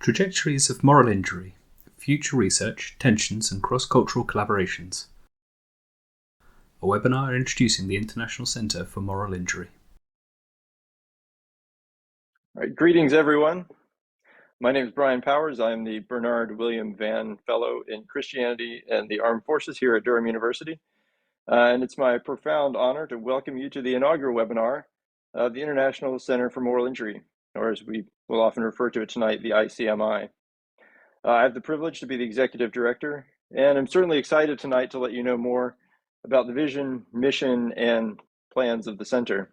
Trajectories of Moral Injury, Future Research, Tensions and Cross-Cultural Collaborations. A webinar introducing the International Centre for Moral Injury. All right, greetings everyone. My name is Brian Powers. I'm the Bernard William Vann Fellow in Christianity and the Armed Forces here at Durham University. And it's my profound honor to welcome you to the inaugural webinar of the International Center for Moral Injury, or as we will often refer to it tonight, the ICMI. I have the privilege to be the executive director, and I'm certainly excited tonight to let you know more about the vision, mission, and plans of the center.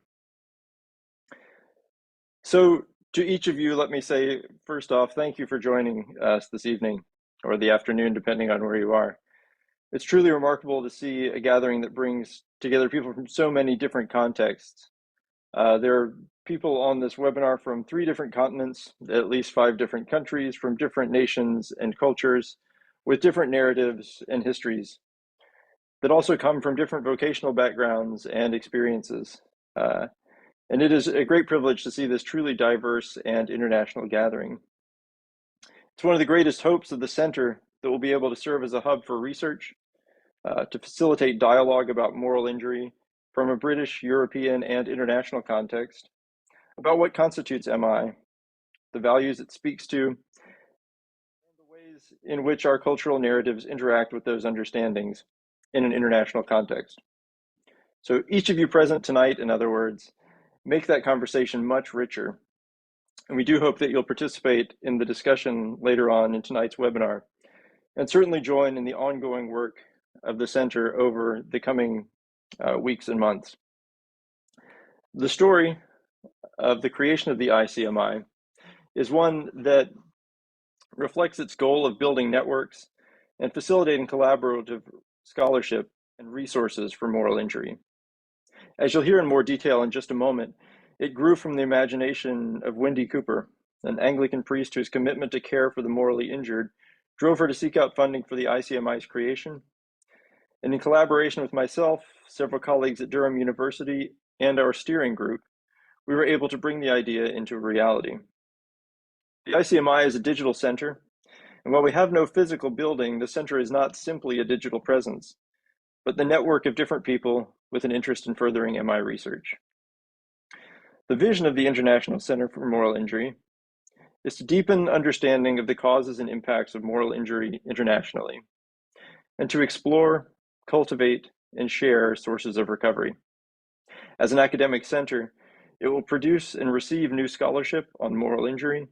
So to each of you, let me say, first off, thank you for joining us this evening, or the afternoon, depending on where you are. It's truly remarkable to see a gathering that brings together people from so many different contexts. There are people on this webinar from 3 different continents, at least 5 different countries, from different nations and cultures, with different narratives and histories that also come from different vocational backgrounds and experiences. And it is a great privilege to see this truly diverse and international gathering. It's one of the greatest hopes of the center that we'll be able to serve as a hub for research, to facilitate dialogue about moral injury from a British, European, and international context, about what constitutes MI, the values it speaks to, and the ways in which our cultural narratives interact with those understandings in an international context. So each of you present tonight, in other words, make that conversation much richer. And we do hope that you'll participate in the discussion later on in tonight's webinar, and certainly join in the ongoing work of the center over the coming weeks and months. The story of the creation of the ICMI is one that reflects its goal of building networks and facilitating collaborative scholarship and resources for moral injury. As you'll hear in more detail in just a moment, it grew from the imagination of Wendy Cooper, an Anglican priest whose commitment to care for the morally injured drove her to seek out funding for the ICMI's creation. And in collaboration with myself, several colleagues at Durham University, and our steering group, we were able to bring the idea into reality. The ICMI is a digital center, and while we have no physical building, the center is not simply a digital presence, but the network of different people with an interest in furthering MI research. The vision of the International Center for Moral Injury is to deepen understanding of the causes and impacts of moral injury internationally, and to explore, cultivate, and share sources of recovery. As an academic center, it will produce and receive new scholarship on moral injury,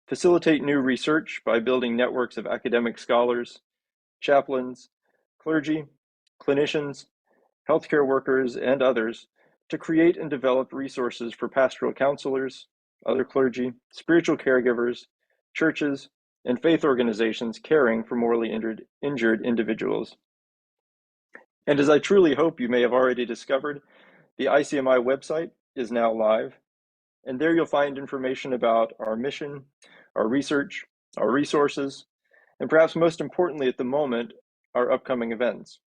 facilitate new research by building networks of academic scholars, chaplains, clergy, clinicians, healthcare workers, and others to create and develop resources for pastoral counselors, other clergy, spiritual caregivers, churches, and faith organizations caring for morally injured individuals. And as I truly hope you may have already discovered, the ICMI website is now live, and there you'll find information about our mission, our research, our resources, and perhaps most importantly at the moment, our upcoming events.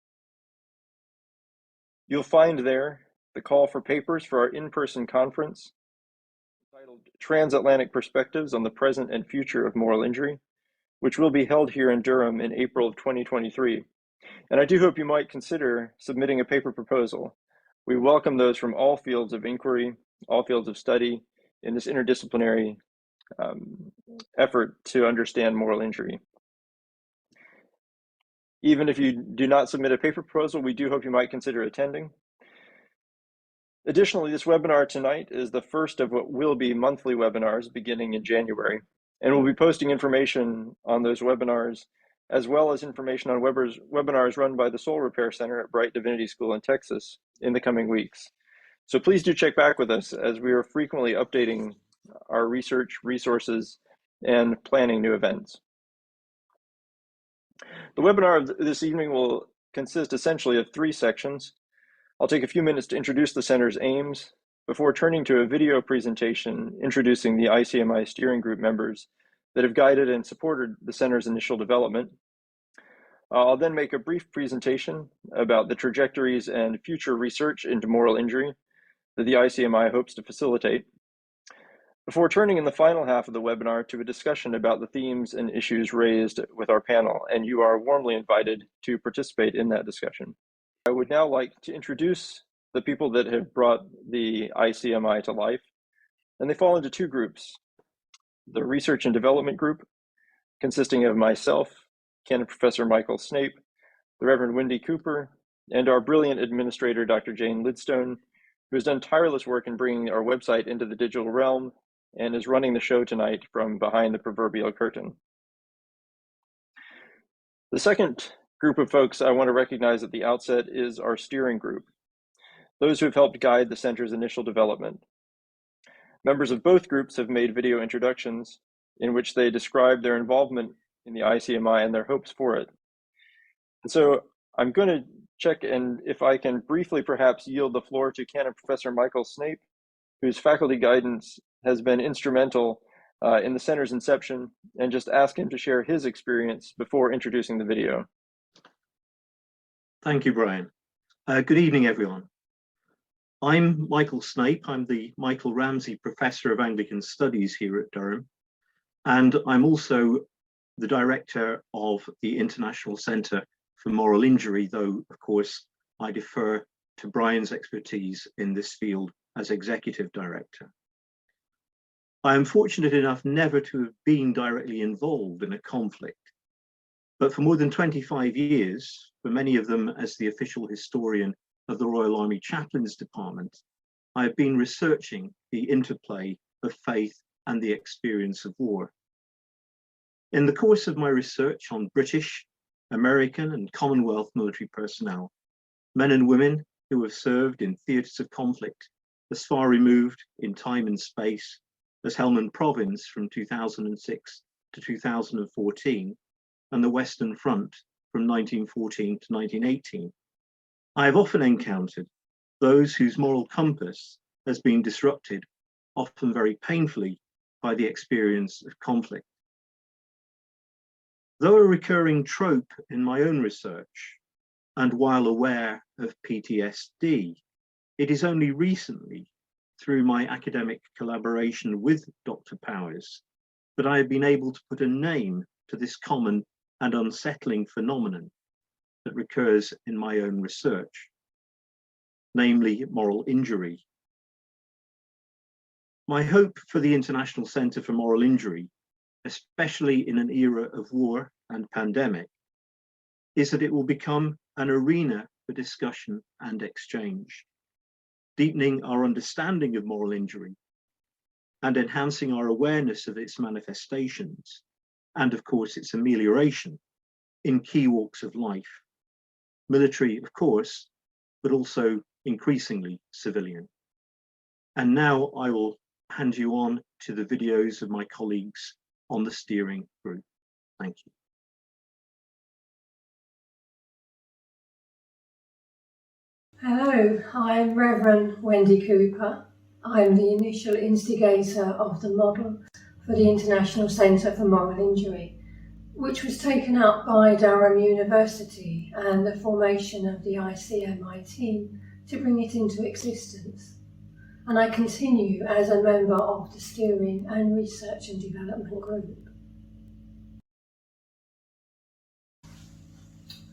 You'll find there the call for papers for our in-person conference titled Transatlantic Perspectives on the Present and Future of Moral Injury, which will be held here in Durham in April of 2023. And I do hope you might consider submitting a paper proposal. We welcome those from all fields of inquiry, all fields of study in this interdisciplinary effort to understand moral injury. Even if you do not submit a paper proposal, we do hope you might consider attending. Additionally, this webinar tonight is the first of what will be monthly webinars beginning in January, and we'll be posting information on those webinars, as well as information on webinars run by the Soul Repair Center at Bright Divinity School in Texas in the coming weeks. So please do check back with us, as we are frequently updating our research, resources, and planning new events. The webinar of this evening will consist essentially of 3 sections. I'll take a few minutes to introduce the center's aims before turning to a video presentation introducing the ICMI steering group members that have guided and supported the center's initial development. I'll then make a brief presentation about the trajectories and future research into moral injury that the ICMI hopes to facilitate. before turning in the final half of the webinar to a discussion about the themes and issues raised with our panel, and you are warmly invited to participate in that discussion. I would now like to introduce the people that have brought the ICMI to life, and they fall into two groups. The Research and Development Group, consisting of myself, Canon Professor Michael Snape, the Reverend Wendy Cooper, and our brilliant administrator, Dr. Jane Lidstone, who has done tireless work in bringing our website into the digital realm and is running the show tonight from behind the proverbial curtain. The second group of folks I want to recognize at the outset is our steering group, those who have helped guide the center's initial development. Members of both groups have made video introductions in which they describe their involvement in the ICMI and their hopes for it. And so I'm going to check and if I can briefly perhaps yield the floor to Canon Professor Michael Snape, whose faculty guidance has been instrumental in the center's inception, and just ask him to share his experience before introducing the video. Thank you, Brian. Good evening, everyone. I'm Michael Snape. I'm the Michael Ramsey Professor of Anglican Studies here at Durham, and I'm also the director of the International Centre for Moral Injury, though, of course, I defer to Brian's expertise in this field as executive director. I am fortunate enough never to have been directly involved in a conflict, but for more than 25 years, for many of them as the official historian of the Royal Army Chaplains Department, I have been researching the interplay of faith and the experience of war. In the course of my research on British, American, and Commonwealth military personnel, men and women who have served in theatres of conflict as far removed in time and space as Helmand Province from 2006 to 2014, and the Western Front from 1914 to 1918, I have often encountered those whose moral compass has been disrupted, often very painfully, by the experience of conflict. Though a recurring trope in my own research, and while aware of PTSD, it is only recently, through my academic collaboration with Dr. Powers, that I have been able to put a name to this common and unsettling phenomenon that recurs in my own research, namely moral injury. My hope for the International Centre for Moral Injury, especially in an era of war and pandemic, is that it will become an arena for discussion and exchange, deepening our understanding of moral injury and enhancing our awareness of its manifestations and, of course, its amelioration in key walks of life, military, of course, but also increasingly civilian. And now I will hand you on to the videos of my colleagues on the steering group. Thank you. Hello, I'm Reverend Wendy Cooper. I'm the initial instigator of the model for the International Centre for Moral Injury, which was taken up by Durham University and the formation of the ICMI team to bring it into existence. And I continue as a member of the Steering and Research and Development Group.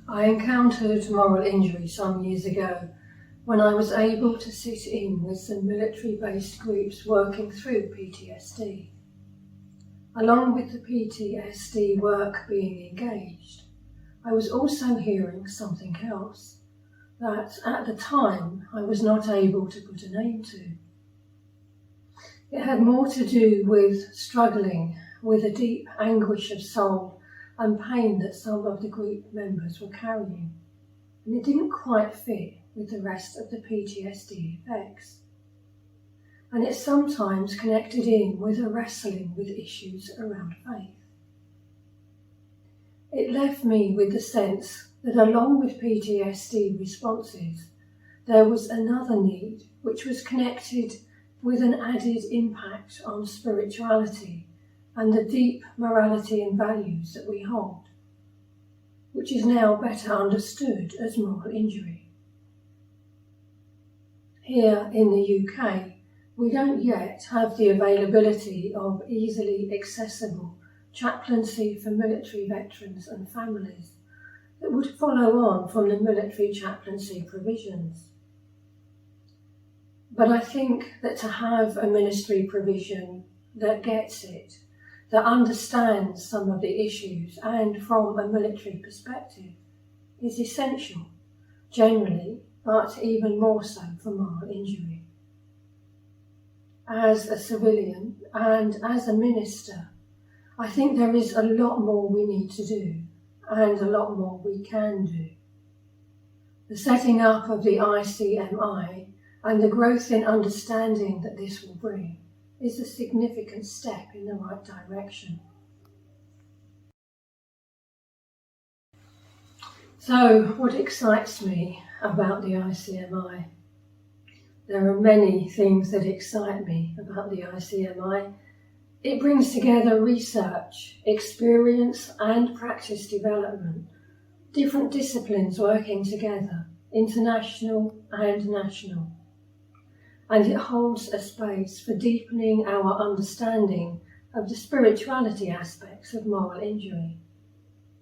I encountered moral injury some years ago when I was able to sit in with some military-based groups working through PTSD. Along with the PTSD work being engaged, I was also hearing something else that at the time I was not able to put a name to. It had more to do with struggling with a deep anguish of soul and pain that some of the group members were carrying, and it didn't quite fit with the rest of the PTSD effects. And it sometimes connected in with a wrestling with issues around faith. It left me with the sense that along with PTSD responses, there was another need which was connected with an added impact on spirituality and the deep morality and values that we hold, which is now better understood as moral injury. Here in the UK, we don't yet have the availability of easily accessible chaplaincy for military veterans and families that would follow on from the military chaplaincy provisions. But I think that to have a ministry provision that gets it, that understands some of the issues and from a military perspective, is essential, generally, but even more so for moral injury. As a civilian and as a minister, I think there is a lot more we need to do and a lot more we can do. The setting up of the ICMI and the growth in understanding that this will bring is a significant step in the right direction. So, what excites me about the ICMI? There are many things that excite me about the ICMI. It brings together research, experience and practice development, different disciplines working together, international and national. And it holds a space for deepening our understanding of the spirituality aspects of moral injury,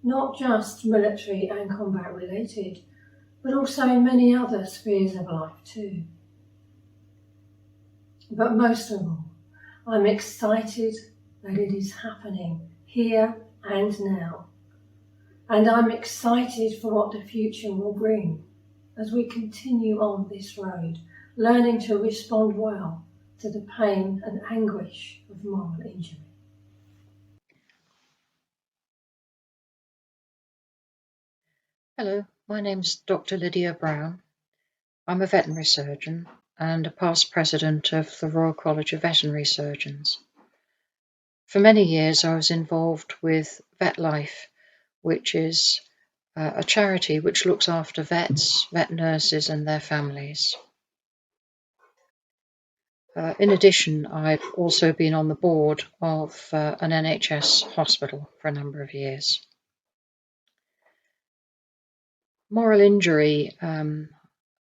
not just military and combat related, but also in many other spheres of life too. But most of all, I'm excited that it is happening here and now. And I'm excited for what the future will bring as we continue on this road, learning to respond well to the pain and anguish of moral injury. Hello, my name's Dr. Lydia Brown. I'm a veterinary surgeon and a past president of the Royal College of Veterinary Surgeons. For many years I was involved with Vet Life, which is a charity which looks after vets, vet nurses and their families. In addition, I've also been on the board of an NHS hospital for a number of years. Moral injury,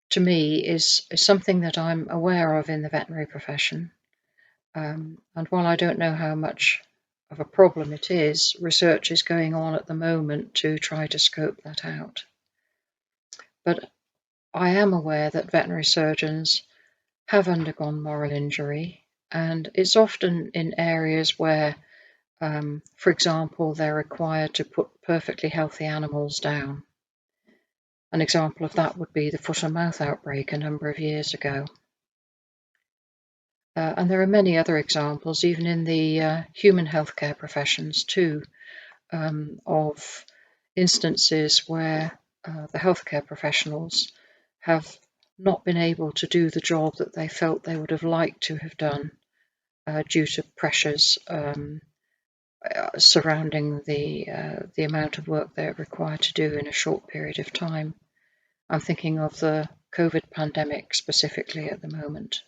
to me, is something that I'm aware of in the veterinary profession. And while I don't know how much of a problem it is, research is going on at the moment to try to scope that out. But I am aware that veterinary surgeons have undergone moral injury, and it's often in areas where, for example, they're required to put perfectly healthy animals down. An example of that would be the foot and mouth outbreak a number of years ago. And there are many other examples, even in the human healthcare professions too, of instances where the healthcare professionals have not been able to do the job that they felt they would have liked to have done due to pressures surrounding the amount of work they're required to do in a short period of time. I'm thinking of the COVID pandemic specifically at the moment.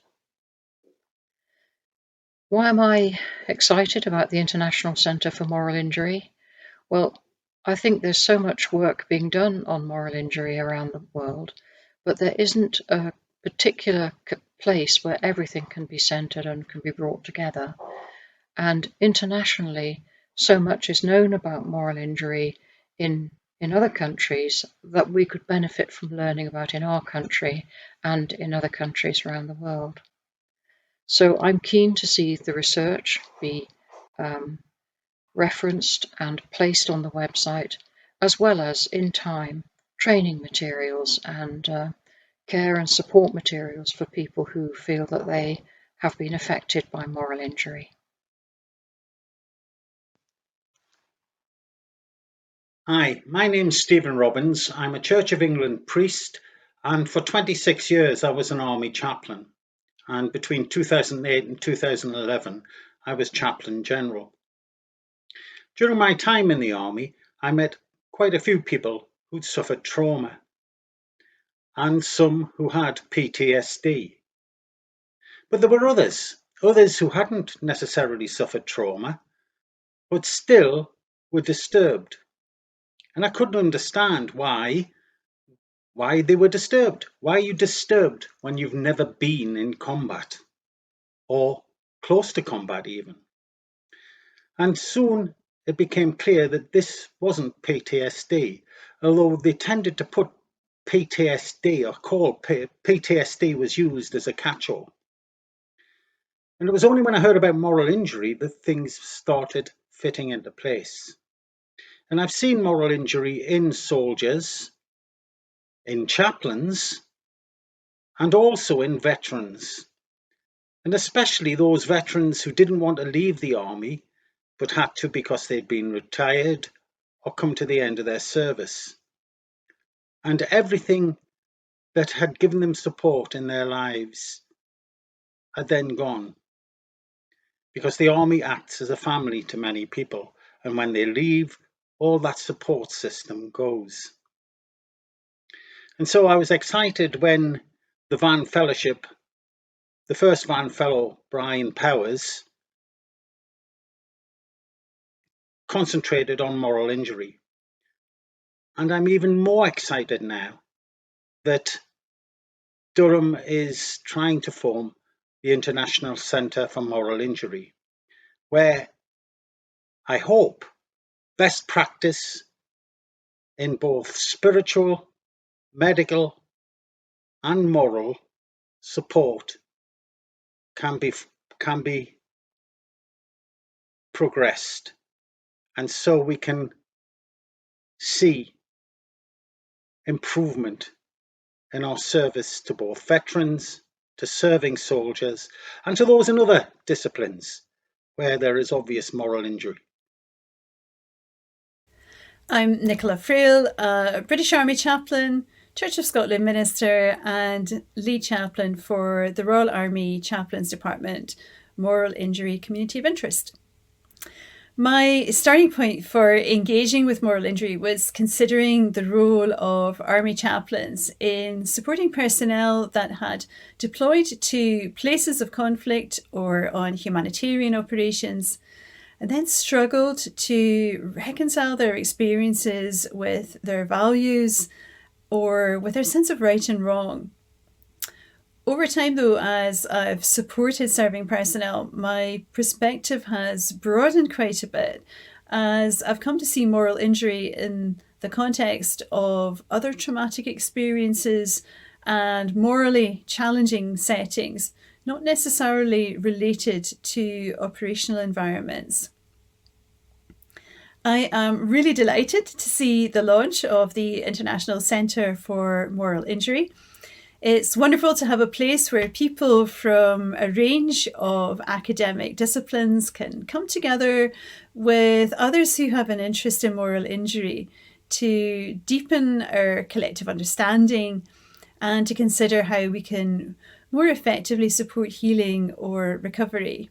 Why am I excited about the International Centre for Moral Injury? Well, I think there's so much work being done on moral injury around the world, but there isn't a particular place where everything can be centred and can be brought together. And internationally, so much is known about moral injury in other countries that we could benefit from learning about in our country and in other countries around the world. So I'm keen to see the research be referenced and placed on the website, as well as in time training materials and care and support materials for people who feel that they have been affected by moral injury. Hi, my name's Stephen Robbins. I'm a Church of England priest, and for 26 years I was an army chaplain. And between 2008 and 2011, I was chaplain general. During my time in the army, I met quite a few people who'd suffered trauma, and some who had PTSD. But there were others who hadn't necessarily suffered trauma, but still were disturbed. And I couldn't understand why they were disturbed. Why are you disturbed when you've never been in combat? or close to combat even. And soon it became clear that this wasn't PTSD, although they tended to put PTSD, or call PTSD was used as a catch-all. And it was only when I heard about moral injury that things started fitting into place. And I've seen moral injury in soldiers, in chaplains, and also in veterans. And especially those veterans who didn't want to leave the army, but had to because they'd been retired or come to the end of their service. And everything that had given them support in their lives had then gone. Because the army acts as a family to many people, and when they leave, all that support system goes. And so I was excited when the Vann Fellowship, the first Vann Fellow, Brian Powers, concentrated on moral injury. And I'm even more excited now that Durham is trying to form the International Centre for Moral Injury, where I hope best practice in both spiritual, medical, and moral support can be progressed, and so we can see improvement in our service to both veterans, to serving soldiers, and to those in other disciplines where there is obvious moral injury. I'm Nicola Frail, a British Army chaplain, Church of Scotland minister, and lead chaplain for the Royal Army Chaplains Department, Moral Injury Community of Interest. My starting point for engaging with moral injury was considering the role of Army chaplains in supporting personnel that had deployed to places of conflict or on humanitarian operations, and then struggled to reconcile their experiences with their values or with their sense of right and wrong. Over time, though, as I've supported serving personnel, my perspective has broadened quite a bit as I've come to see moral injury in the context of other traumatic experiences and morally challenging settings, not necessarily related to operational environments. I am really delighted to see the launch of the International Centre for Moral Injury. It's wonderful to have a place where people from a range of academic disciplines can come together with others who have an interest in moral injury to deepen our collective understanding and to consider how we can more effectively support healing or recovery.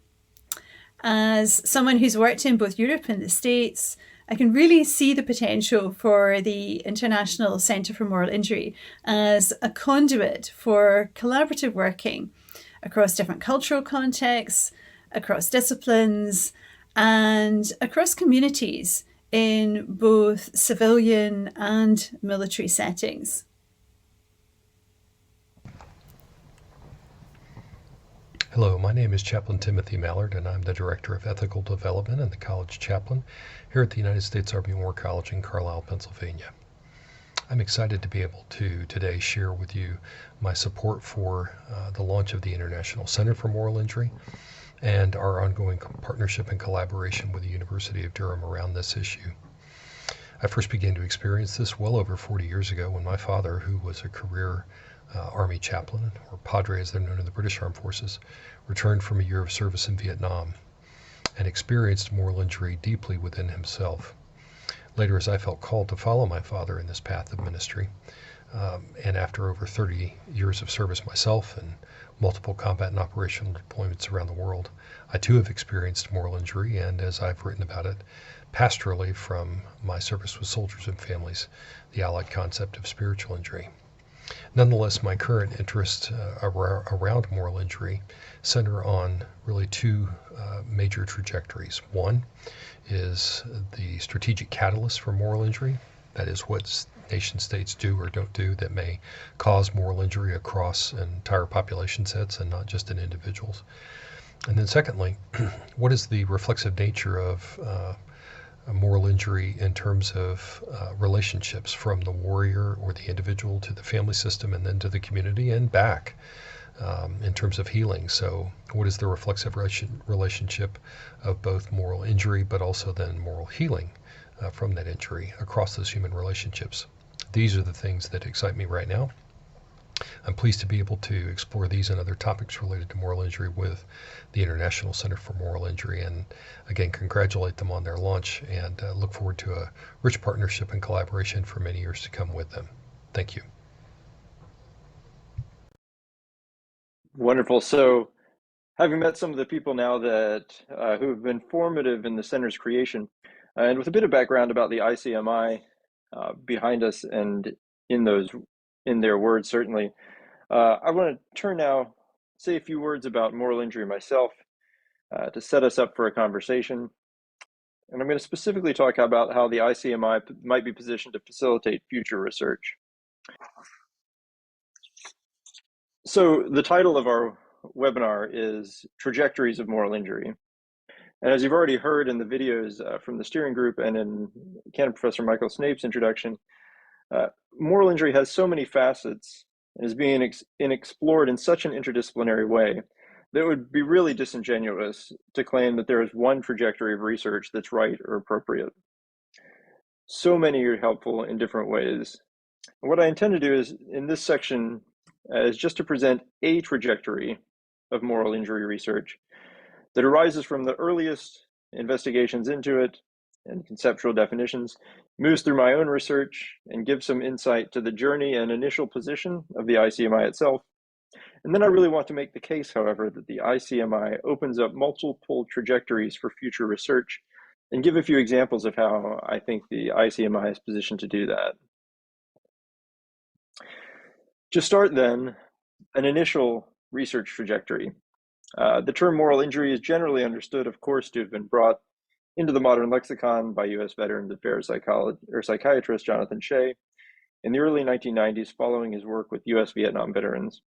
As someone who's worked in both Europe and the States, I can really see the potential for the International Centre for Moral Injury as a conduit for collaborative working across different cultural contexts, across disciplines, and across communities in both civilian and military settings. Hello, my name is Chaplain Timothy Mallard, and I'm the Director of Ethical Development and the College Chaplain here at the United States Army War College in Carlisle, Pennsylvania. I'm excited to be able to today share with you my support for the launch of the International Center for Moral Injury and our ongoing partnership and collaboration with the University of Durham around this issue. I first began to experience this well over 40 years ago when my father, who was a career Army chaplain, or Padre as they're known in the British Armed Forces, returned from a year of service in Vietnam and experienced moral injury deeply within himself. Later, as I felt called to follow my father in this path of ministry, and after over 30 years of service myself and multiple combat and operational deployments around the world, I too have experienced moral injury, and as I've written about it, pastorally from my service with soldiers and families, the allied concept of spiritual injury. Nonetheless, my current interests around moral injury center on really two major trajectories. One is the strategic catalyst for moral injury, that is what nation states do or don't do that may cause moral injury across entire population sets and not just in individuals. And then secondly, what is the reflexive nature of a moral injury in terms of relationships from the warrior or the individual to the family system and then to the community and back in terms of healing? So what is the reflexive relationship of both moral injury but also then moral healing from that injury across those human relationships? These are the things that excite me right now. I'm pleased to be able to explore these and other topics related to moral injury with the International Center for Moral Injury, and again, congratulate them on their launch and look forward to a rich partnership and collaboration for many years to come with them. Thank you. Wonderful. So, having met some of the people now that who have been formative in the center's creation, and with a bit of background about the ICMI behind us and in their words, certainly, I want to turn now, say a few words about moral injury myself to set us up for a conversation. And I'm going to specifically talk about how the ICMI might be positioned to facilitate future research. So the title of our webinar is Trajectories of Moral Injury. And as you've already heard in the videos from the steering group and in Canon Professor Michael Snape's introduction, moral injury has so many facets and is being explored in such an interdisciplinary way that it would be really disingenuous to claim that there is one trajectory of research that's right or appropriate. So many are helpful in different ways. And what I intend to do is, in this section, is just to present a trajectory of moral injury research that arises from the earliest investigations into it and conceptual definitions, moves through my own research, and gives some insight to the journey and initial position of the ICMI itself. And then I really want to make the case, however, that the ICMI opens up multiple trajectories for future research and give a few examples of how I think the ICMI is positioned to do that. To start then, an initial research trajectory. The term moral injury is generally understood, of course, to have been brought into the modern lexicon by U.S. Veterans Affairs psychiatrist Jonathan Shea in the early 1990s following his work with U.S. Vietnam veterans.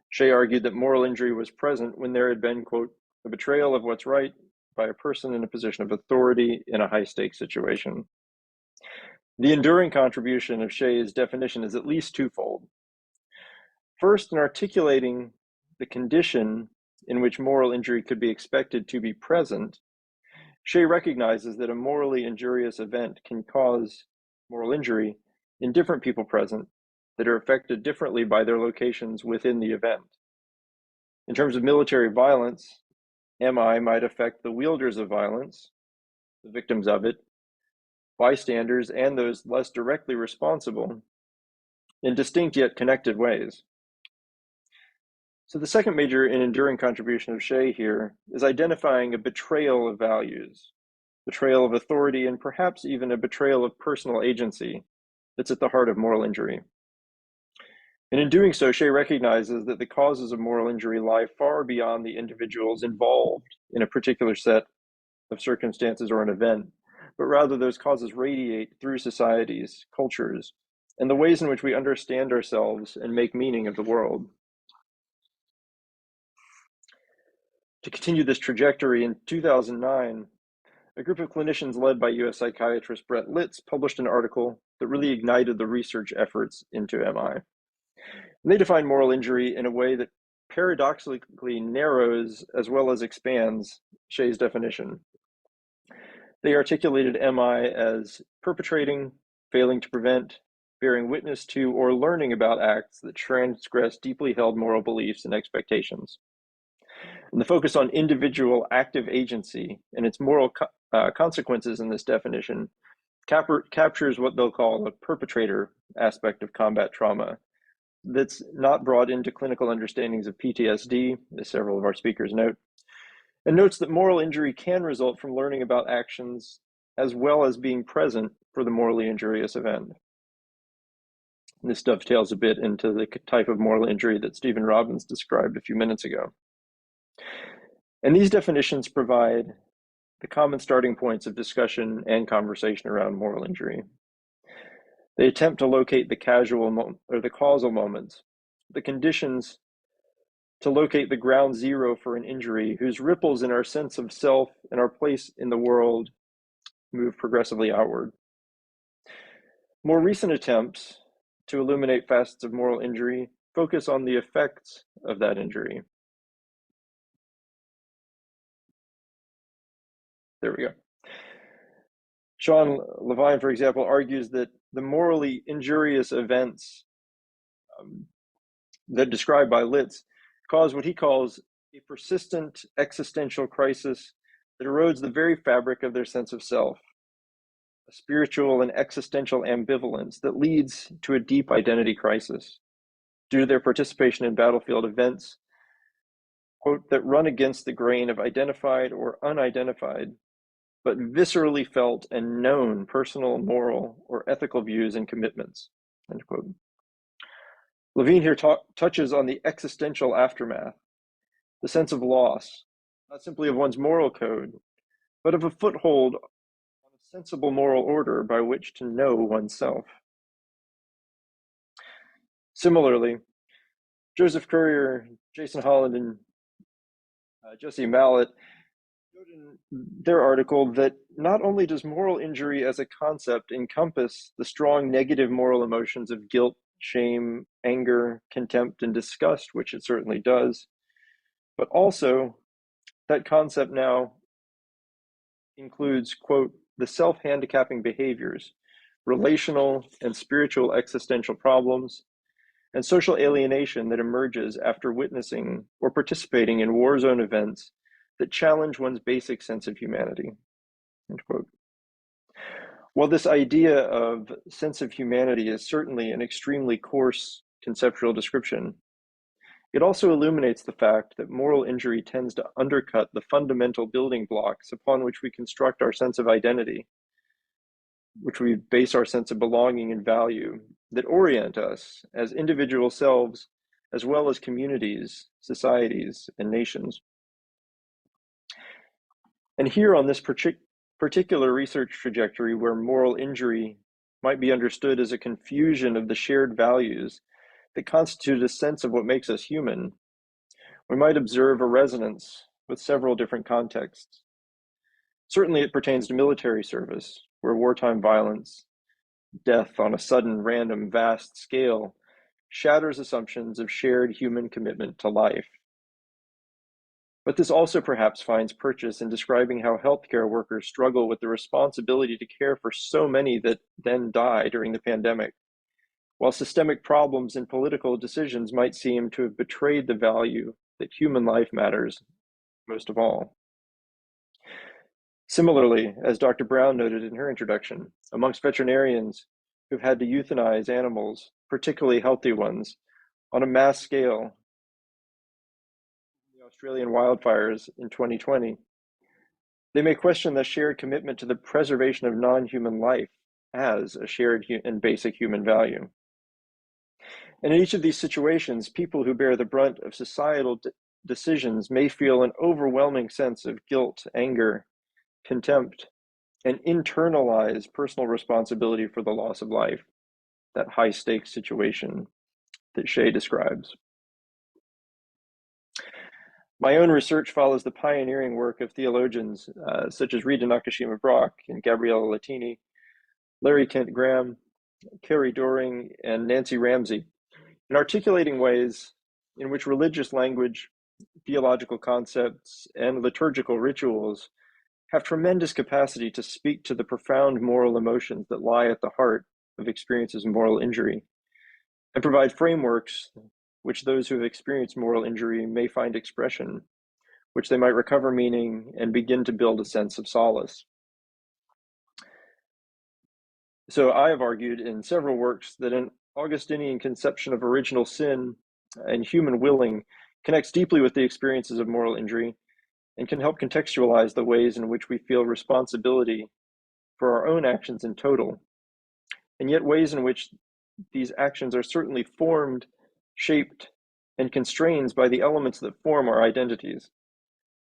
Shea argued that moral injury was present when there had been, quote, a betrayal of what's right by a person in a position of authority in a high-stakes situation. The enduring contribution of Shea's definition is at least twofold. First, in articulating the condition in which moral injury could be expected to be present, Shea recognizes that a morally injurious event can cause moral injury in different people present that are affected differently by their locations within the event. In terms of military violence, MI might affect the wielders of violence, the victims of it, bystanders, and those less directly responsible in distinct yet connected ways. So the second major and enduring contribution of Shea here is identifying a betrayal of values, betrayal of authority, and perhaps even a betrayal of personal agency that's at the heart of moral injury. And in doing so, Shea recognizes that the causes of moral injury lie far beyond the individuals involved in a particular set of circumstances or an event, but rather those causes radiate through societies, cultures, and the ways in which we understand ourselves and make meaning of the world. To continue this trajectory, in 2009, a group of clinicians led by U.S. psychiatrist Brett Litz published an article that really ignited the research efforts into MI. And they defined moral injury in a way that paradoxically narrows as well as expands Shea's definition. They articulated MI as perpetrating, failing to prevent, bearing witness to, or learning about acts that transgress deeply held moral beliefs and expectations. And the focus on individual active agency and its moral consequences in this definition captures what they'll call a perpetrator aspect of combat trauma that's not brought into clinical understandings of PTSD, as several of our speakers note, and notes that moral injury can result from learning about actions as well as being present for the morally injurious event. And this dovetails a bit into the type of moral injury that Stephen Robbins described a few minutes ago. And these definitions provide the common starting points of discussion and conversation around moral injury. They attempt to locate the causal moments, the conditions to locate the ground zero for an injury whose ripples in our sense of self and our place in the world move progressively outward. More recent attempts to illuminate facets of moral injury focus on the effects of that injury. There we go. Sean Levine, for example, argues that the morally injurious events that described by Litz cause what he calls a persistent existential crisis that erodes the very fabric of their sense of self, a spiritual and existential ambivalence that leads to a deep identity crisis due to their participation in battlefield events, quote, that run against the grain of identified or unidentified, but viscerally felt and known personal, moral, or ethical views and commitments, end quote. Levine here touches on the existential aftermath, the sense of loss, not simply of one's moral code, but of a foothold on a sensible moral order by which to know oneself. Similarly, Joseph Currier, Jason Holland, and Jesse Mallett note in their article that not only does moral injury as a concept encompass the strong negative moral emotions of guilt, shame, anger, contempt, and disgust, which it certainly does, but also that concept now includes, quote, the self-handicapping behaviors, relational and spiritual existential problems, and social alienation that emerges after witnessing or participating in war zone events that challenge one's basic sense of humanity, end quote. While this idea of sense of humanity is certainly an extremely coarse conceptual description, it also illuminates the fact that moral injury tends to undercut the fundamental building blocks upon which we construct our sense of identity, which we base our sense of belonging and value, that orient us as individual selves, as well as communities, societies, and nations. And here on this particular research trajectory where moral injury might be understood as a confusion of the shared values that constitute a sense of what makes us human, we might observe a resonance with several different contexts. Certainly it pertains to military service, where wartime violence, death on a sudden, random, vast scale, shatters assumptions of shared human commitment to life. But this also perhaps finds purchase in describing how healthcare workers struggle with the responsibility to care for so many that then die during the pandemic, while systemic problems and political decisions might seem to have betrayed the value that human life matters most of all. Similarly, as Dr. Brown noted in her introduction, amongst veterinarians who've had to euthanize animals, particularly healthy ones, on a mass scale, the Australian wildfires in 2020, they may question the shared commitment to the preservation of non-human life as a shared and basic human value. And in each of these situations, people who bear the brunt of societal decisions may feel an overwhelming sense of guilt, anger, contempt, and internalized personal responsibility for the loss of life, that high-stakes situation that Shea describes. My own research follows the pioneering work of theologians such as Rita Nakashima-Brock and Gabriella Latini, Larry Kent Graham, Carrie Doring, and Nancy Ramsey, in articulating ways in which religious language, theological concepts, and liturgical rituals have tremendous capacity to speak to the profound moral emotions that lie at the heart of experiences of moral injury, and provide frameworks which those who have experienced moral injury may find expression, which they might recover meaning and begin to build a sense of solace. So I have argued in several works that an Augustinian conception of original sin and human willing connects deeply with the experiences of moral injury and can help contextualize the ways in which we feel responsibility for our own actions in total, and yet ways in which these actions are certainly formed, shaped, and constrained by the elements that form our identities,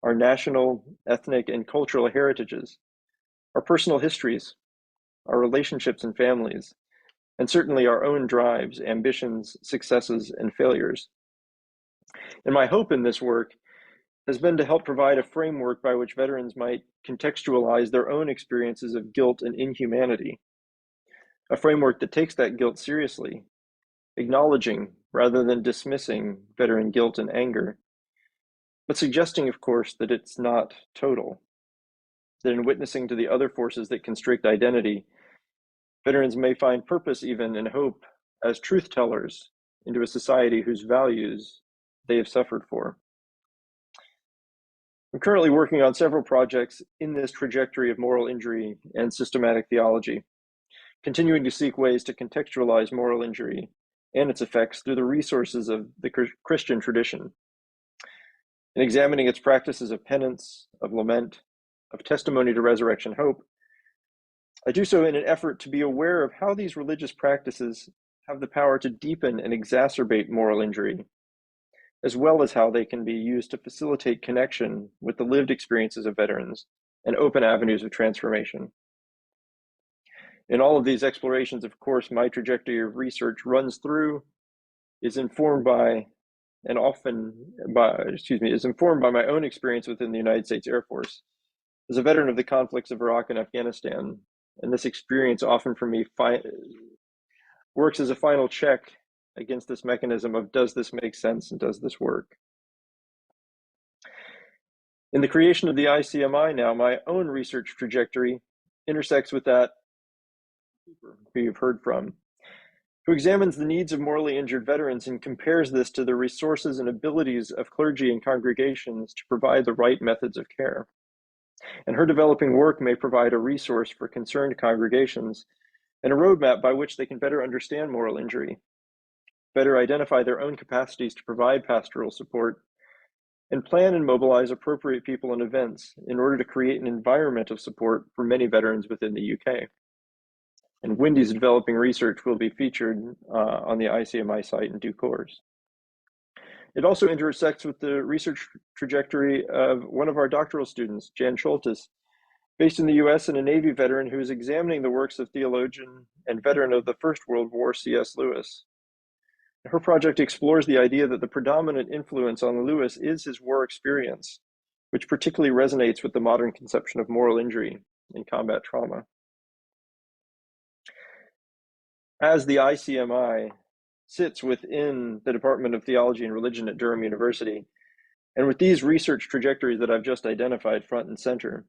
our national, ethnic, and cultural heritages, our personal histories, our relationships and families, and certainly our own drives, ambitions, successes, and failures. And my hope in this work has been to help provide a framework by which veterans might contextualize their own experiences of guilt and inhumanity, a framework that takes that guilt seriously, acknowledging rather than dismissing veteran guilt and anger, but suggesting, of course, that it's not total, that in witnessing to the other forces that constrict identity, veterans may find purpose even and hope as truth tellers into a society whose values they have suffered for. I'm currently working on several projects in this trajectory of moral injury and systematic theology, continuing to seek ways to contextualize moral injury and its effects through the resources of the Christian tradition, in examining its practices of penance, of lament, of testimony to resurrection hope. I do so in an effort to be aware of how these religious practices have the power to deepen and exacerbate moral injury, as well as how they can be used to facilitate connection with the lived experiences of veterans and open avenues of transformation. In all of these explorations, of course, my trajectory of research runs through, is informed by my own experience within the United States Air Force. As a veteran of the conflicts of Iraq and Afghanistan, and this experience often for me works as a final check against this mechanism of, does this make sense and does this work? In the creation of the ICMI now, my own research trajectory intersects with that who you've heard from, who examines the needs of morally injured veterans and compares this to the resources and abilities of clergy and congregations to provide the right methods of care. And her developing work may provide a resource for concerned congregations and a roadmap by which they can better understand moral injury, better identify their own capacities to provide pastoral support, and plan and mobilize appropriate people and events in order to create an environment of support for many veterans within the UK. And Wendy's developing research will be featured on the ICMI site in due course. It also intersects with the research trajectory of one of our doctoral students, Jan Scholtes, based in the US and a Navy veteran who is examining the works of theologian and veteran of the First World War, C.S. Lewis. Her project explores the idea that the predominant influence on Lewis is his war experience, which particularly resonates with the modern conception of moral injury and combat trauma. As the ICMI sits within the Department of Theology and Religion at Durham University, and with these research trajectories that I've just identified front and center,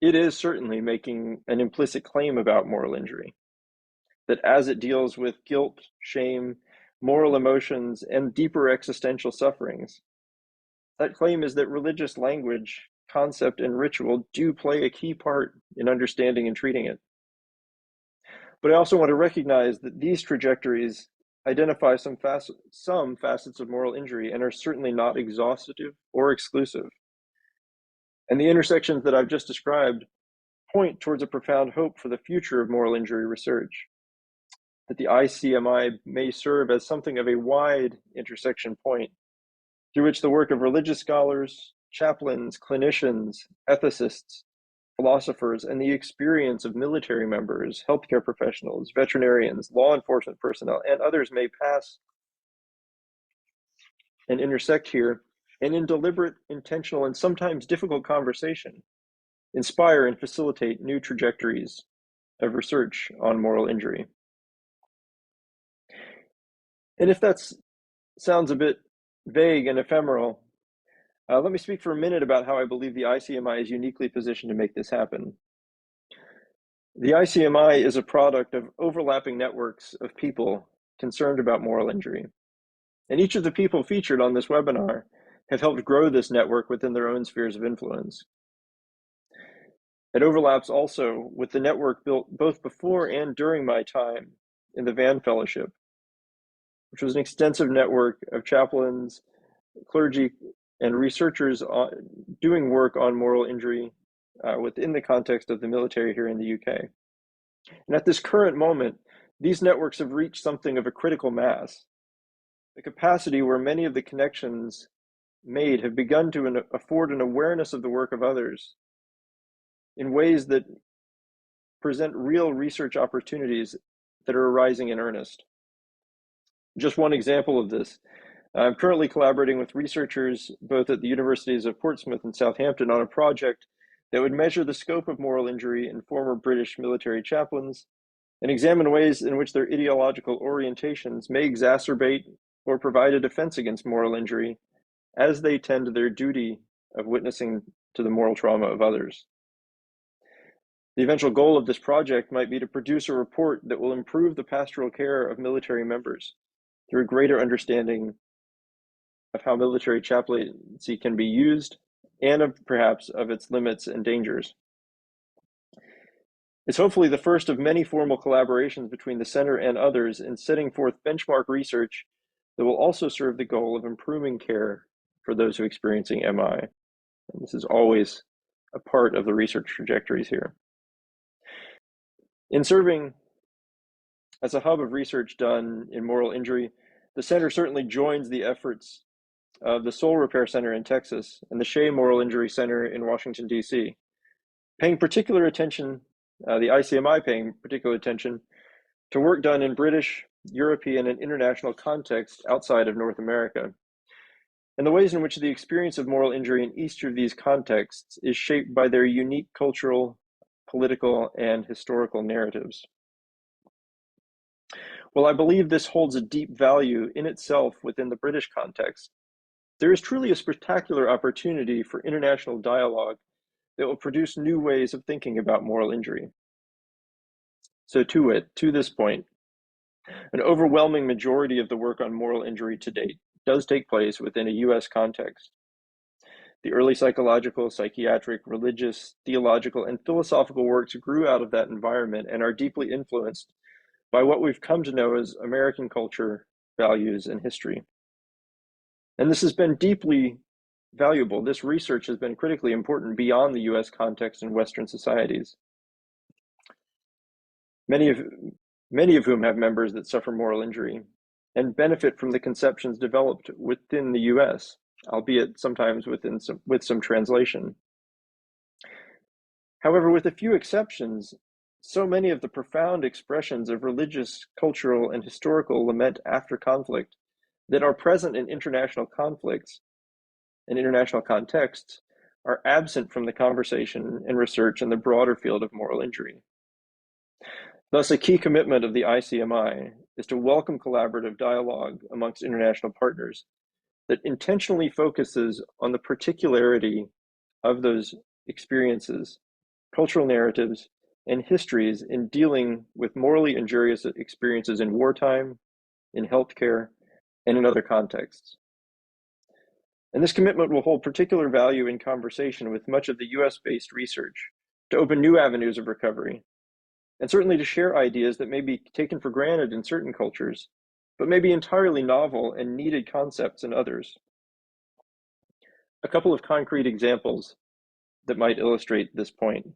it is certainly making an implicit claim about moral injury, that as it deals with guilt, shame, moral emotions, and deeper existential sufferings, that claim is that religious language, concept, and ritual do play a key part in understanding and treating it. But I also want to recognize that these trajectories identify some facets of moral injury and are certainly not exhaustive or exclusive. And the intersections that I've just described point towards a profound hope for the future of moral injury research, that the ICMI may serve as something of a wide intersection point through which the work of religious scholars, chaplains, clinicians, ethicists, philosophers, and the experience of military members, healthcare professionals, veterinarians, law enforcement personnel, and others may pass and intersect here, and in deliberate, intentional, and sometimes difficult conversation, inspire and facilitate new trajectories of research on moral injury. And if that sounds a bit vague and ephemeral, let me speak for a minute about how I believe the ICMI is uniquely positioned to make this happen. The ICMI is a product of overlapping networks of people concerned about moral injury. And each of the people featured on this webinar have helped grow this network within their own spheres of influence. It overlaps also with the network built both before and during my time in the Vann Fellowship, which was an extensive network of chaplains, clergy, and researchers doing work on moral injury within the context of the military here in the UK. And at this current moment, these networks have reached something of a critical mass, a capacity where many of the connections made have begun to afford an awareness of the work of others in ways that present real research opportunities that are arising in earnest. Just one example of this, I'm currently collaborating with researchers both at the universities of Portsmouth and Southampton on a project that would measure the scope of moral injury in former British military chaplains and examine ways in which their ideological orientations may exacerbate or provide a defense against moral injury as they tend to their duty of witnessing to the moral trauma of others. The eventual goal of this project might be to produce a report that will improve the pastoral care of military members through a greater understanding of how military chaplaincy can be used and perhaps of its limits and dangers. It's hopefully the first of many formal collaborations between the Center and others in setting forth benchmark research that will also serve the goal of improving care for those who are experiencing MI. And this is always a part of the research trajectories here. In serving as a hub of research done in moral injury, the Center certainly joins the efforts of the Soul Repair Center in Texas and the Shea Moral Injury Center in Washington, D.C., paying particular attention, the ICMI paying particular attention to work done in British, European, and international context outside of North America, and the ways in which the experience of moral injury in each of these contexts is shaped by their unique cultural, political, and historical narratives. While I believe this holds a deep value in itself within the British context, there is truly a spectacular opportunity for international dialogue that will produce new ways of thinking about moral injury. So to this point, an overwhelming majority of the work on moral injury to date does take place within a US context. The early psychological, psychiatric, religious, theological, and philosophical works grew out of that environment and are deeply influenced by what we've come to know as American culture, values, and history. And this has been deeply valuable. This research has been critically important beyond the US context in Western societies, many of whom have members that suffer moral injury and benefit from the conceptions developed within the US, albeit sometimes with some translation. However, with a few exceptions, so many of the profound expressions of religious, cultural, and historical lament after conflict that are present in international conflicts and international contexts are absent from the conversation and research in the broader field of moral injury. Thus, a key commitment of the ICMI is to welcome collaborative dialogue amongst international partners that intentionally focuses on the particularity of those experiences, cultural narratives, and histories in dealing with morally injurious experiences in wartime, in healthcare, and in other contexts. And this commitment will hold particular value in conversation with much of the US-based research to open new avenues of recovery, and certainly to share ideas that may be taken for granted in certain cultures, but may be entirely novel and needed concepts in others. A couple of concrete examples that might illustrate this point.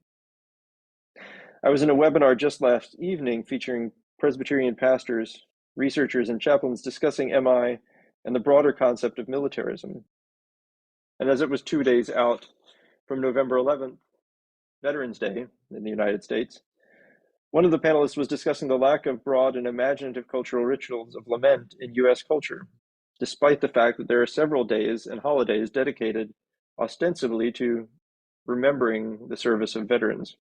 I was in a webinar just last evening featuring Presbyterian pastors, researchers, and chaplains discussing MI and the broader concept of militarism. And as it was 2 days out from November 11th, Veterans Day in the United States, one of the panelists was discussing the lack of broad and imaginative cultural rituals of lament in US culture, despite the fact that there are several days and holidays dedicated ostensibly to remembering the service of veterans.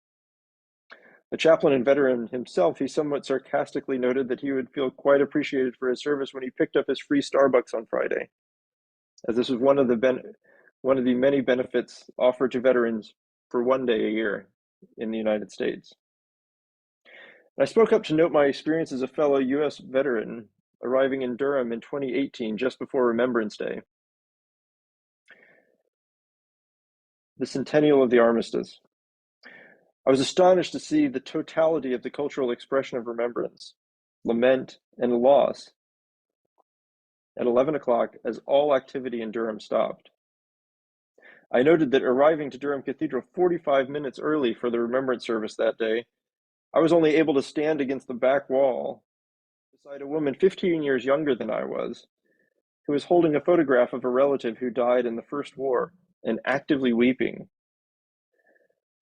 A chaplain and veteran himself, he somewhat sarcastically noted that he would feel quite appreciated for his service when he picked up his free Starbucks on Friday, as this was one of the many benefits offered to veterans for 1 day a year in the United States. I spoke up to note my experience as a fellow US veteran arriving in Durham in 2018, just before Remembrance Day, the centennial of the armistice. I was astonished to see the totality of the cultural expression of remembrance, lament, and loss at 11 o'clock as all activity in Durham stopped. I noted that arriving to Durham Cathedral 45 minutes early for the remembrance service that day, I was only able to stand against the back wall beside a woman 15 years younger than I was, who was holding a photograph of a relative who died in the First War and actively weeping.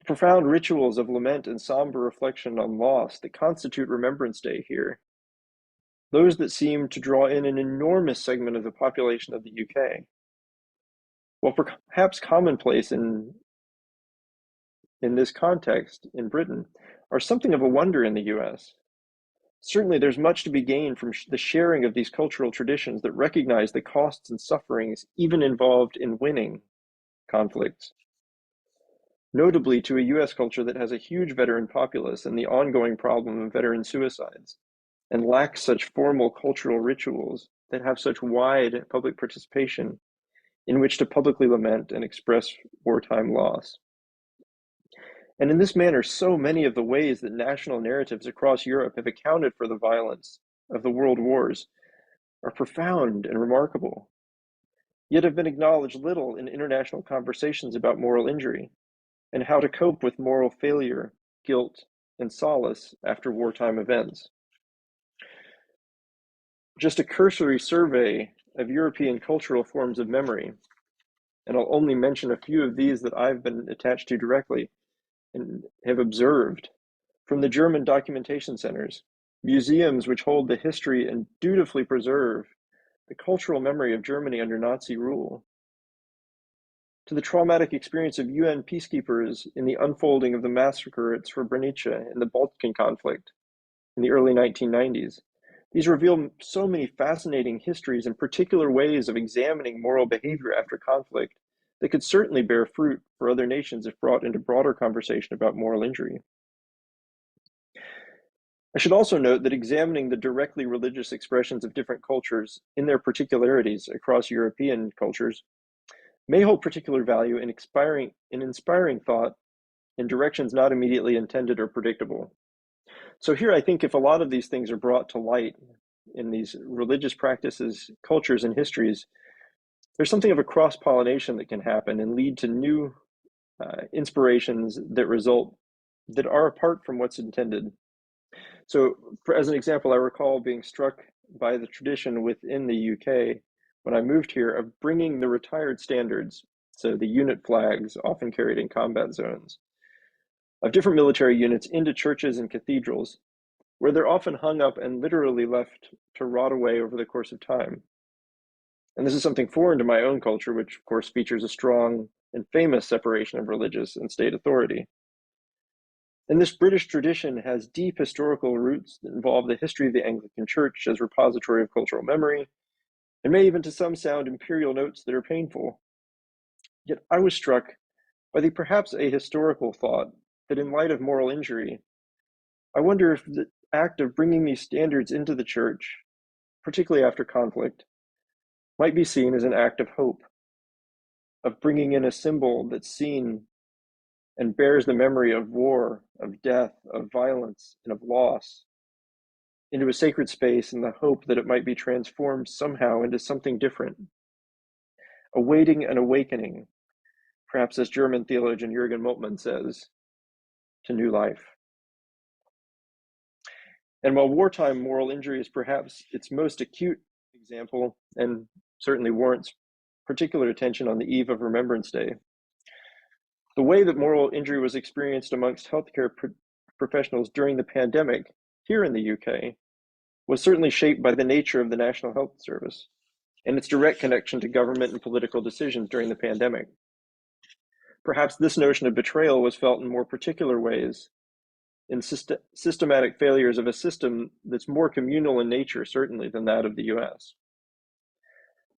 The profound rituals of lament and somber reflection on loss that constitute Remembrance Day here those that seem to draw in an enormous segment of the population of the UK. While perhaps commonplace in this context in Britain, are something of a wonder in the US. Certainly, there's much to be gained from the sharing of these cultural traditions that recognize the costs and sufferings even involved in winning conflicts. Notably to a US culture that has a huge veteran populace and the ongoing problem of veteran suicides, and lacks such formal cultural rituals that have such wide public participation in which to publicly lament and express wartime loss. And in this manner, so many of the ways that national narratives across Europe have accounted for the violence of the world wars are profound and remarkable, yet have been acknowledged little in international conversations about moral injury and how to cope with moral failure, guilt, and solace after wartime events. Just a cursory survey of European cultural forms of memory, and I'll only mention a few of these that I've been attached to directly and have observed from the German documentation centers, museums which hold the history and dutifully preserve the cultural memory of Germany under Nazi rule, to the traumatic experience of UN peacekeepers in the unfolding of the massacre at Srebrenica in the Balkan conflict in the early 1990s. These reveal so many fascinating histories and particular ways of examining moral behavior after conflict that could certainly bear fruit for other nations if brought into broader conversation about moral injury. I should also note that examining the directly religious expressions of different cultures in their particularities across European cultures may hold particular value in inspiring thought in directions not immediately intended or predictable. So here I think if a lot of these things are brought to light in these religious practices, cultures, and histories, there's something of a cross-pollination that can happen and lead to new inspirations that are apart from what's intended. So as an example, I recall being struck by the tradition within the UK when I moved here of bringing the retired standards, so the unit flags often carried in combat zones, of different military units into churches and cathedrals, where they're often hung up and literally left to rot away over the course of time. And this is something foreign to my own culture, which of course features a strong and famous separation of religious and state authority. And this British tradition has deep historical roots that involve the history of the Anglican Church as repository of cultural memory, and may even to some sound imperial notes that are painful. Yet I was struck by the perhaps ahistorical thought that in light of moral injury, I wonder if the act of bringing these standards into the church, particularly after conflict, might be seen as an act of hope, of bringing in a symbol that's seen and bears the memory of war, of death, of violence, and of loss into a sacred space in the hope that it might be transformed somehow into something different, awaiting an awakening, perhaps as German theologian Jürgen Moltmann says, to new life. And while wartime moral injury is perhaps its most acute example and certainly warrants particular attention on the eve of Remembrance Day, the way that moral injury was experienced amongst healthcare professionals during the pandemic here in the UK was certainly shaped by the nature of the National Health Service and its direct connection to government and political decisions during the pandemic. Perhaps this notion of betrayal was felt in more particular ways in systematic failures of a system that's more communal in nature, certainly, than that of the US.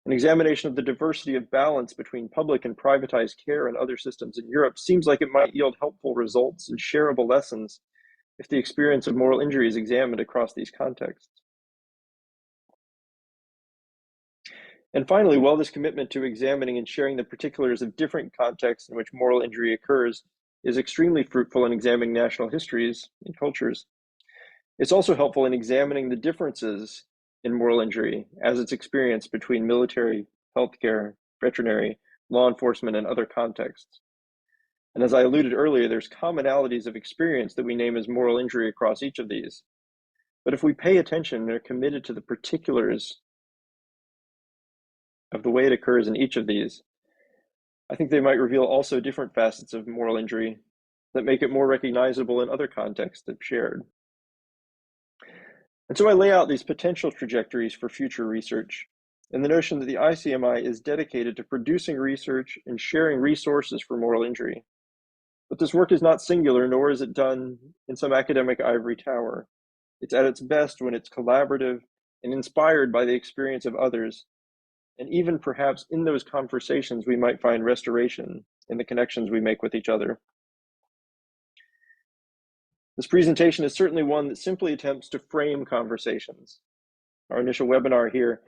An examination of the diversity of balance between public and privatized care and other systems in Europe seems like it might yield helpful results and shareable lessons if the experience of moral injury is examined across these contexts. And finally, while this commitment to examining and sharing the particulars of different contexts in which moral injury occurs is extremely fruitful in examining national histories and cultures, it's also helpful in examining the differences in moral injury as it's experienced between military, healthcare, veterinary, law enforcement, and other contexts. And as I alluded earlier, there's commonalities of experience that we name as moral injury across each of these. But if we pay attention and are committed to the particulars of the way it occurs in each of these, I think they might reveal also different facets of moral injury that make it more recognizable in other contexts that shared. And so I lay out these potential trajectories for future research, and the notion that the ICMI is dedicated to producing research and sharing resources for moral injury. But this work is not singular, nor is it done in some academic ivory tower. It's at its best when it's collaborative and inspired by the experience of others. And even perhaps in those conversations, we might find restoration in the connections we make with each other. This presentation is certainly one that simply attempts to frame conversations. Our initial webinar here,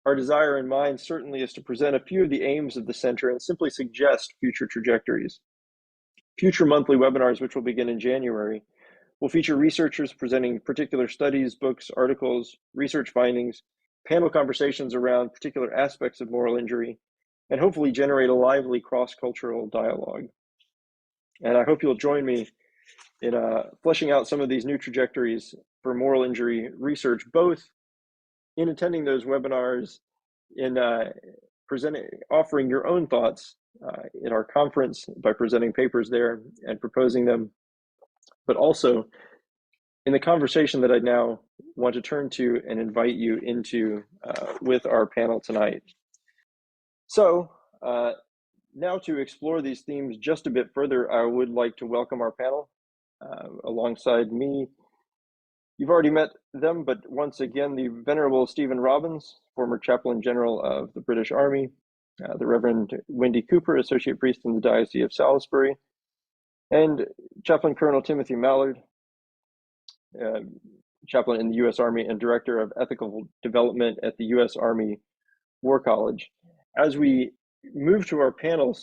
our desire in mind certainly is to present a few of the aims of the center and simply suggest future trajectories. Future monthly webinars, which will begin in January, will feature researchers presenting particular studies, books, articles, research findings, panel conversations around particular aspects of moral injury, and hopefully generate a lively cross-cultural dialogue. And I hope you'll join me in fleshing out some of these new trajectories for moral injury research, both in attending those webinars, in offering your own thoughts in our conference by presenting papers there and proposing them, but also in the conversation that I now want to turn to and invite you into with our panel tonight. So now to explore these themes just a bit further, I would like to welcome our panel. Alongside me, you've already met them, but once again, the Venerable Stephen Robbins, former Chaplain General of the British Army, the Reverend Wendy Cooper, Associate Priest in the Diocese of Salisbury, and Chaplain Colonel Timothy Mallard, Chaplain in the U.S. Army and Director of Ethical Development at the U.S. Army War College. As we move to our panel,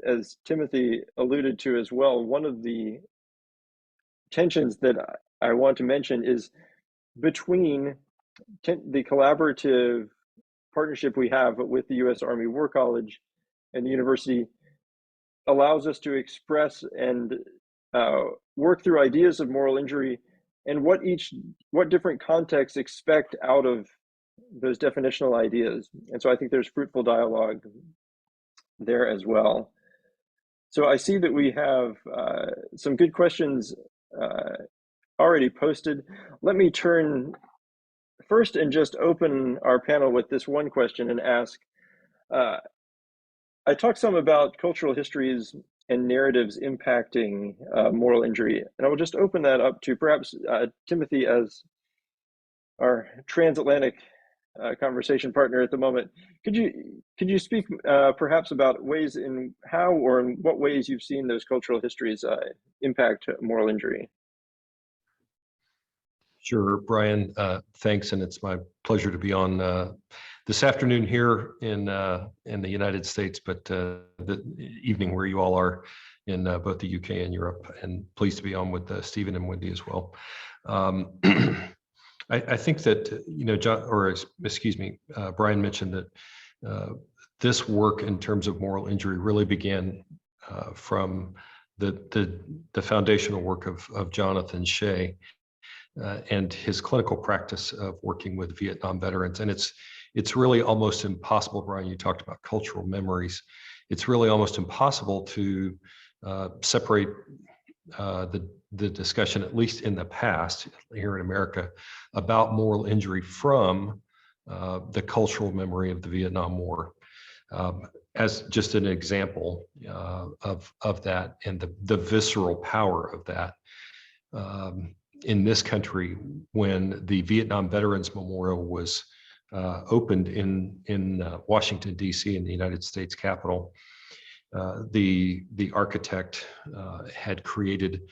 as Timothy alluded to as well, one of the tensions that I want to mention is between the collaborative partnership we have with the U.S. Army War College and the university allows us to express and work through ideas of moral injury and what different contexts expect out of those definitional ideas. And so I think there's fruitful dialogue there as well. So I see that we have some good questions already posted. Let me turn first and just open our panel with this one question and ask, I talked some about cultural histories and narratives impacting moral injury, and I will just open that up to perhaps Timothy as our transatlantic conversation partner at the moment. Could you speak perhaps about ways in how or in what ways you've seen those cultural histories impact moral injury? Sure, Brian. Thanks, and it's my pleasure to be on this afternoon here in the United States, but the evening where you all are in both the UK and Europe. And pleased to be on with Stephen and Wendy as well. I think that Brian mentioned that this work in terms of moral injury really began from the foundational work of Jonathan Shea. And his clinical practice of working with Vietnam veterans. And it's really almost impossible, Brian, you talked about cultural memories. It's really almost impossible to separate the discussion, at least in the past here in America, about moral injury from the cultural memory of the Vietnam War. As just an example of that and the visceral power of that. In this country, when the Vietnam Veterans Memorial was opened in Washington, D.C., in the United States Capitol, the architect had created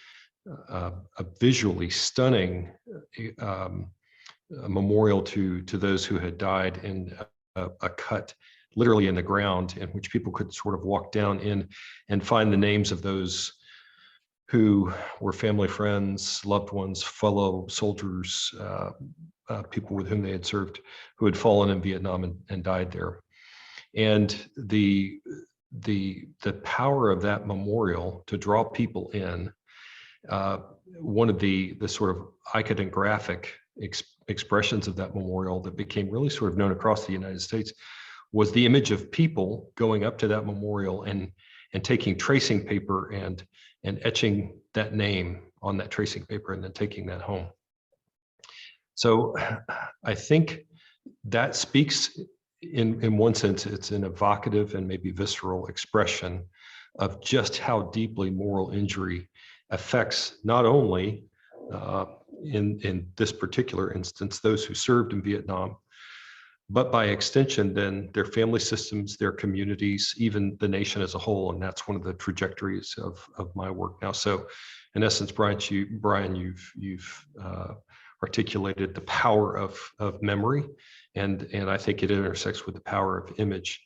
a visually stunning memorial to those who had died in a cut literally in the ground, in which people could sort of walk down in and find the names of those who were family, friends, loved ones, fellow soldiers, people with whom they had served, who had fallen in Vietnam and died there. And the power of that memorial to draw people in, one of the sort of iconographic expressions of that memorial that became really sort of known across the United States was the image of people going up to that memorial and taking tracing paper and etching that name on that tracing paper and then taking that home. So I think that speaks, in one sense, it's an evocative and maybe visceral expression of just how deeply moral injury affects not only in this particular instance, those who served in Vietnam, but by extension, then their family systems, their communities, even the nation as a whole. And that's one of the trajectories of my work now. So in essence, Brian, you've articulated the power of memory, and I think it intersects with the power of image.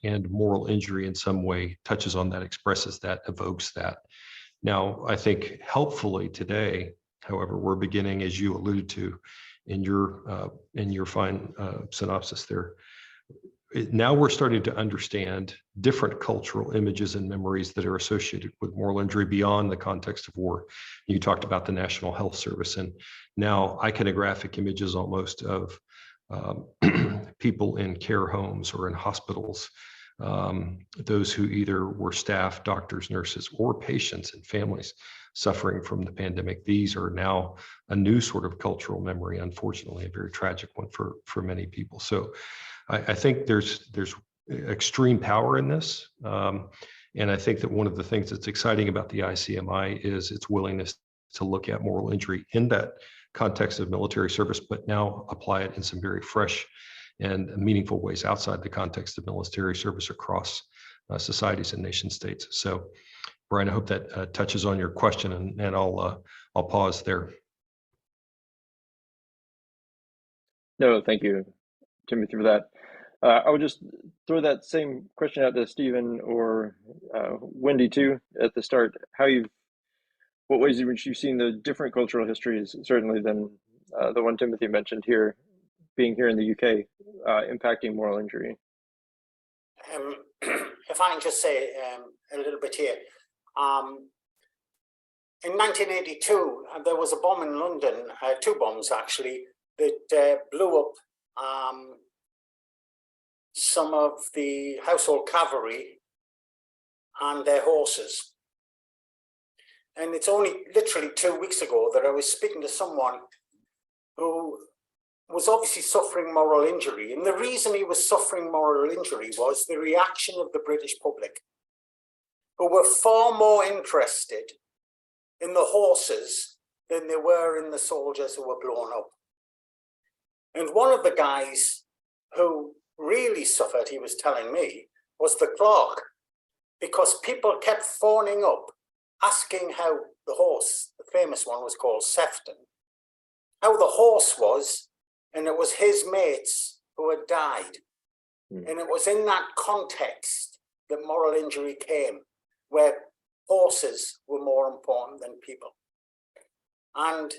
And moral injury in some way touches on that, expresses that, evokes that. Now, I think helpfully today, however, we're beginning, as you alluded to in your fine synopsis there, now we're starting to understand different cultural images and memories that are associated with moral injury beyond the context of war. You talked about the National Health Service, and now iconographic images almost of people in care homes or in hospitals, those who either were staff, doctors, nurses, or patients and families suffering from the pandemic. These are now a new sort of cultural memory, unfortunately, a very tragic one for many people. So I think there's extreme power in this. And I think that one of the things that's exciting about the ICMI is its willingness to look at moral injury in that context of military service, but now apply it in some very fresh and meaningful ways outside the context of military service across societies and nation states. So, Brian, I hope that touches on your question, and I'll pause there. No, thank you, Timothy, for that. I would just throw that same question out to Stephen or Wendy too at the start. What ways in which you've seen the different cultural histories, certainly than the one Timothy mentioned here, being here in the UK, impacting moral injury? If I can just say a little bit here. In 1982, there was a bomb in London, two bombs actually, that blew up some of the household cavalry and their horses. And it's only literally 2 weeks ago that I was speaking to someone who was obviously suffering moral injury. And the reason he was suffering moral injury was the reaction of the British public, who were far more interested in the horses than they were in the soldiers who were blown up. And one of the guys who really suffered, he was telling me, was the clerk, because people kept phoning up, asking how the horse, the famous one was called Sefton, how the horse was, and it was his mates who had died. And it was in that context that moral injury came, where horses were more important than people. And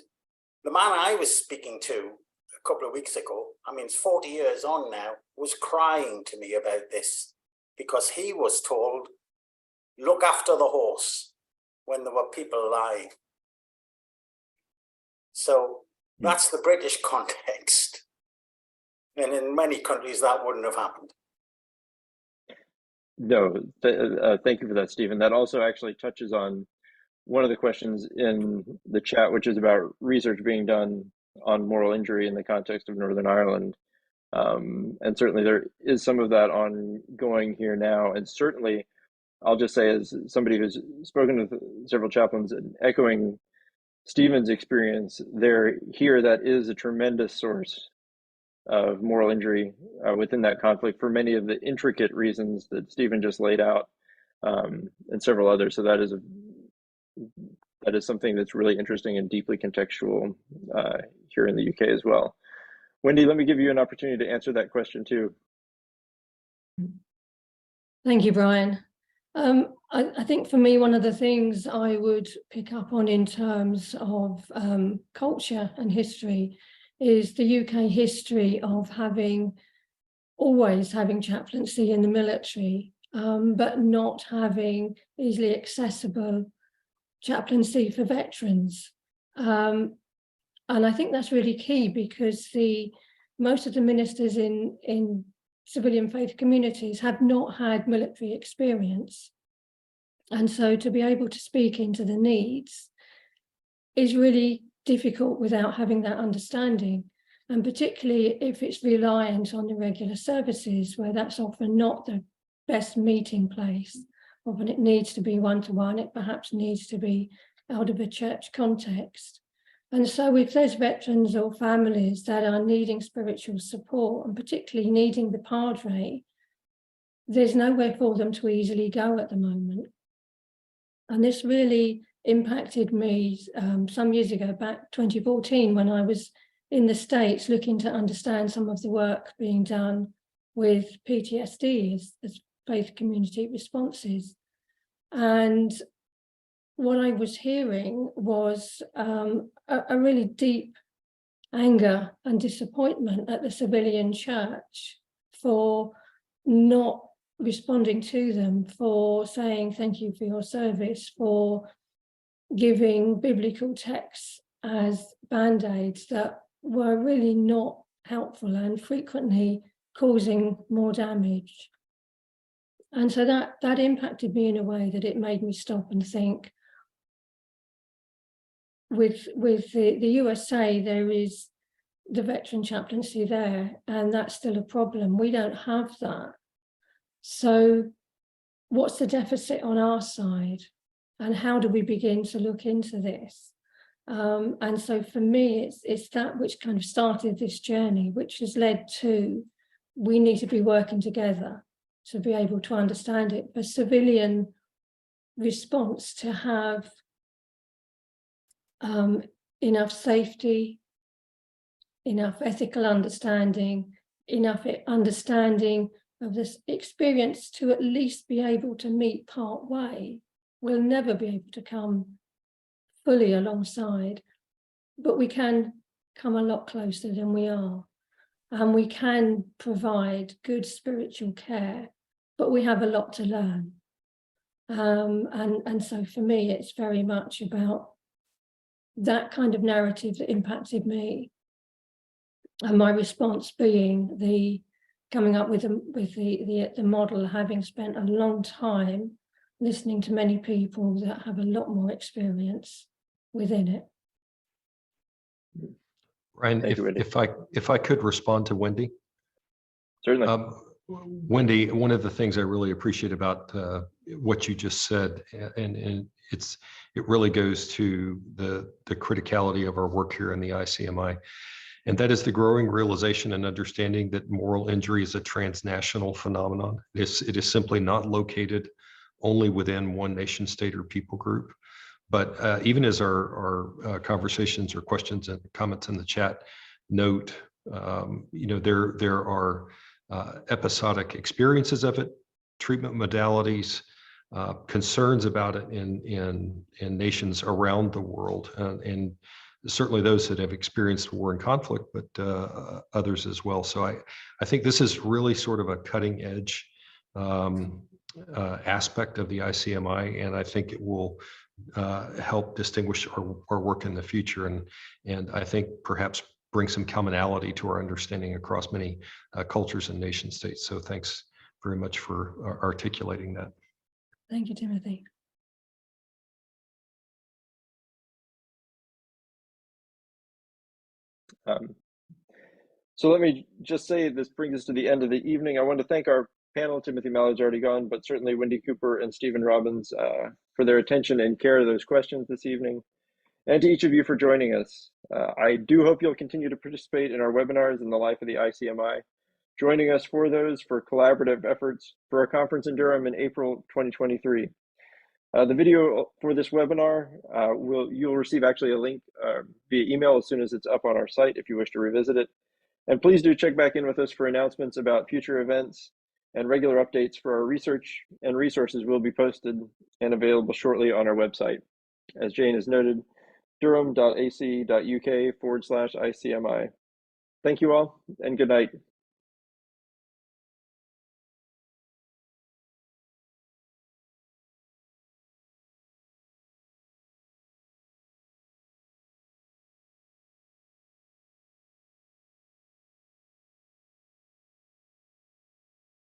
the man I was speaking to a couple of weeks ago, I mean, it's 40 years on now, was crying to me about this, because he was told, look after the horse, when there were people lying. So that's the British context. And in many countries, that wouldn't have happened. No, thank you for that, Stephen. That also actually touches on one of the questions in the chat, which is about research being done on moral injury in the context of Northern Ireland. And certainly there is some of that ongoing here now. And certainly, I'll just say, as somebody who's spoken with several chaplains, and echoing Stephen's experience there, here, that is a tremendous source of moral injury within that conflict for many of the intricate reasons that Stephen just laid out, and several others. So that is something that's really interesting and deeply contextual here in the UK as well. Wendy, let me give you an opportunity to answer that question too. Thank you, Brian. I think for me, one of the things I would pick up on in terms of culture and history is the UK history of always having chaplaincy in the military, but not having easily accessible chaplaincy for veterans. And I think that's really key, because most of the ministers in civilian faith communities have not had military experience. And so to be able to speak into the needs is really difficult without having that understanding. And particularly if it's reliant on the regular services, where that's often not the best meeting place. Often it needs to be one-to-one, it perhaps needs to be out of a church context. And so if there's veterans or families that are needing spiritual support, and particularly needing the Padre, there's nowhere for them to easily go at the moment. And this really impacted me some years ago, back 2014, when I was in the States looking to understand some of the work being done with PTSD as faith community responses. And what I was hearing was a really deep anger and disappointment at the civilian church for not responding to them, for saying thank you for your service, for giving biblical texts as band-aids that were really not helpful and frequently causing more damage. And so that impacted me in a way that it made me stop and think. With the USA, there is the veteran chaplaincy there, and that's still a problem. We don't have that. So what's the deficit on our side? And how do we begin to look into this? And so for me, it's that which kind of started this journey, which has led to, we need to be working together to be able to understand it. For civilian response to have enough safety, enough ethical understanding, enough understanding of this experience to at least be able to meet part way. We'll never be able to come fully alongside, but we can come a lot closer than we are. And we can provide good spiritual care, but we have a lot to learn. And so for me, it's very much about that kind of narrative that impacted me, and my response being the coming up with the model, having spent a long time listening to many people that have a lot more experience within it. Ryan, if I could respond to Wendy. Certainly. Wendy, one of the things I really appreciate about what you just said, and it really goes to the criticality of our work here in the ICMI, and that is the growing realization and understanding that moral injury is a transnational phenomenon. It is simply not located only within one nation, state, or people group. But even as our conversations or questions and comments in the chat note, there are episodic experiences of it, treatment modalities, concerns about it in nations around the world, and certainly those that have experienced war and conflict, but others as well. So I think this is really sort of a cutting edge aspect of the ICMI, and I think it will help distinguish our work in the future, and I think perhaps bring some commonality to our understanding across many cultures and nation states. So thanks very much for articulating that. Thank you, Timothy. So let me just say, this brings us to the end of the evening. I want to thank our panel. Timothy Mallard's already gone, but certainly Wendy Cooper and Stephen Robbins for their attention and care of those questions this evening. And to each of you for joining us. I do hope you'll continue to participate in our webinars in the life of the ICMI, joining us for those for collaborative efforts for our conference in Durham in April 2023. The video for this webinar, you'll receive actually a link via email as soon as it's up on our site if you wish to revisit it. And please do check back in with us for announcements about future events, and regular updates for our research and resources will be posted and available shortly on our website. As Jane has noted, durham.ac.uk/ICMI. Thank you all, and good night.